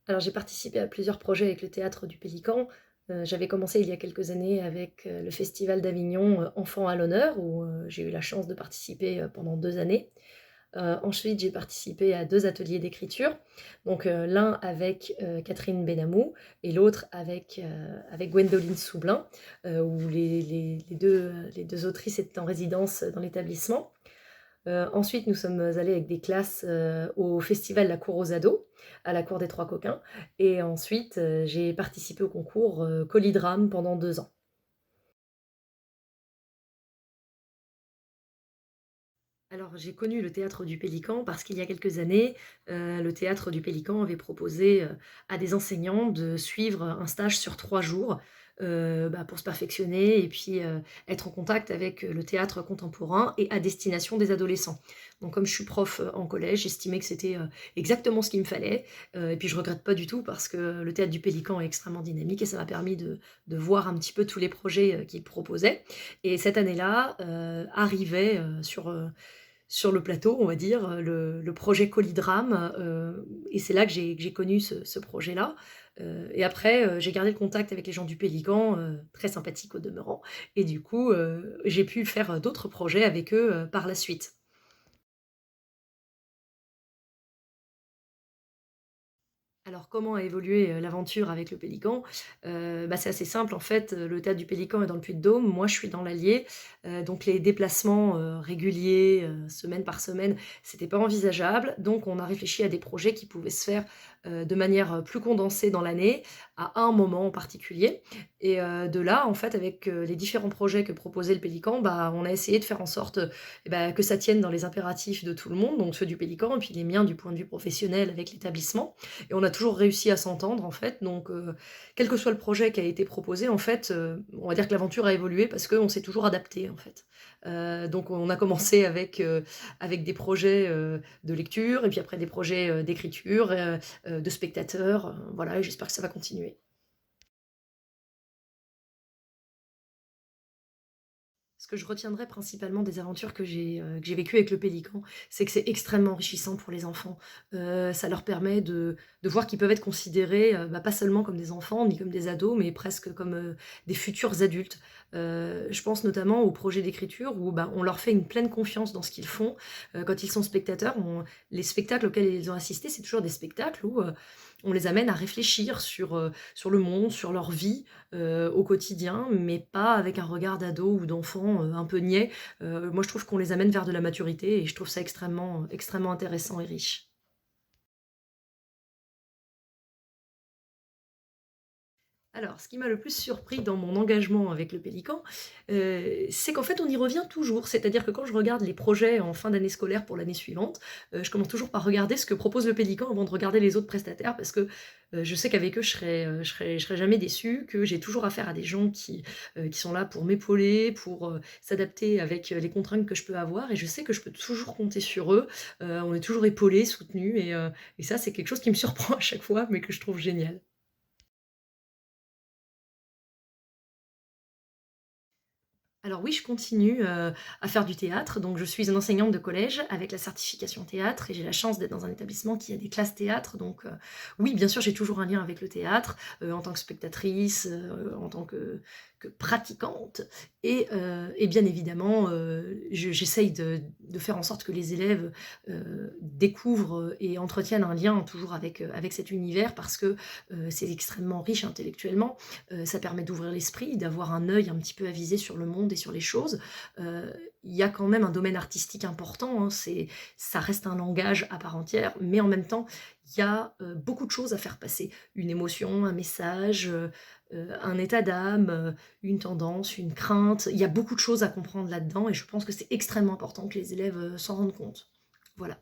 Alors j'ai participé à plusieurs projets avec le Théâtre du Pélican. J'avais commencé il y a quelques années avec, le festival d'Avignon, Enfants à l'honneur où, j'ai eu la chance de participer, pendant 2 années. Ensuite j'ai participé à 2 ateliers d'écriture, donc, l'un avec, Catherine Benamou et l'autre avec Gwendoline Soublin, où les deux autrices étaient en résidence dans l'établissement. Ensuite, nous sommes allés avec des classes, au festival La Cour aux ados, à la Cour des Trois Coquins et ensuite, j'ai participé au concours, Collydrame pendant 2 ans. Alors j'ai connu le Théâtre du Pélican parce qu'il y a quelques années, le Théâtre du Pélican avait proposé, à des enseignants de suivre un stage sur 3 jours, pour se perfectionner et puis, être en contact avec, le théâtre contemporain et à destination des adolescents. Donc comme je suis prof, en collège, j'estimais que c'était, exactement ce qu'il me fallait, et puis je regrette pas du tout parce que le Théâtre du Pélican est extrêmement dynamique et ça m'a permis de voir un petit peu tous les projets, qu'il proposait et cette année-là, arrivait, sur le plateau, on va dire, le projet Collydrame, et c'est là que j'ai connu ce projet-là, et après, j'ai gardé le contact avec les gens du Pélican, très sympathiques au demeurant et du coup, j'ai pu faire, d'autres projets avec eux, par la suite. Alors comment a évolué, l'aventure avec le Pélican? C'est assez simple en fait, le théâtre du Pélican est dans le Puy-de-Dôme, moi je suis dans l'Allier, donc les déplacements, réguliers, semaine par semaine, c'était pas envisageable. Donc on a réfléchi à des projets qui pouvaient se faire, de manière, plus condensée dans l'année, à un moment en particulier et de là, en fait, avec, les différents projets que proposait le Pélican, on a essayé de faire en sorte, que ça tienne dans les impératifs de tout le monde, donc ceux du Pélican et puis les miens du point de vue professionnel avec l'établissement et on a toujours réussi à s'entendre en fait, donc quel que soit le projet qui a été proposé en fait, on va dire que l'aventure a évolué parce qu'on s'est toujours adapté en fait. Donc on a commencé avec des projets, de lecture et puis après des projets, d'écriture, de spectateurs, voilà et j'espère que ça va continuer. Ce que je retiendrai principalement des aventures que j'ai vécues avec le Pélican, c'est que c'est extrêmement enrichissant pour les enfants. Ça leur permet de voir qu'ils peuvent être considérés, pas seulement comme des enfants, ni comme des ados, mais presque comme, des futurs adultes. Je pense notamment aux projets d'écriture où, on leur fait une pleine confiance dans ce qu'ils font. Quand ils sont spectateurs, les spectacles auxquels ils ont assisté, c'est toujours des spectacles où, on les amène à réfléchir sur le monde, sur leur vie, au quotidien, mais pas avec un regard d'ado ou d'enfant, un peu niais. Moi je trouve qu'on les amène vers de la maturité et je trouve ça extrêmement intéressant et riche. Alors, ce qui m'a le plus surpris dans mon engagement avec le Pélican, c'est qu'en fait, on y revient toujours. C'est-à-dire que quand je regarde les projets en fin d'année scolaire pour l'année suivante, je commence toujours par regarder ce que propose le Pélican avant de regarder les autres prestataires parce que, je sais qu'avec eux, je serai jamais déçue, que j'ai toujours affaire à des gens qui sont là pour m'épauler, pour, s'adapter avec, les contraintes que je peux avoir et je sais que je peux toujours compter sur eux. On est toujours épaulés, soutenus et ça, c'est quelque chose qui me surprend à chaque fois, mais que je trouve génial. Alors oui, je continue, à faire du théâtre, donc je suis une enseignante de collège avec la certification théâtre et j'ai la chance d'être dans un établissement qui a des classes théâtre donc oui, bien sûr, j'ai toujours un lien avec le théâtre, en tant que spectatrice, en tant que pratiquante et bien évidemment, j'essaye de faire en sorte que les élèves, découvrent, et entretiennent un lien toujours avec cet univers parce que, c'est extrêmement riche intellectuellement. Ça permet d'ouvrir l'esprit, d'avoir un œil un petit peu avisé sur le monde et sur les choses. Il y a quand même un domaine artistique important, hein, ça reste un langage à part entière, mais en même temps, il y a, beaucoup de choses à faire passer. Une émotion, un message, un état d'âme, une tendance, une crainte. Il y a beaucoup de choses à comprendre là-dedans et je pense que c'est extrêmement important que les élèves, s'en rendent compte. Voilà.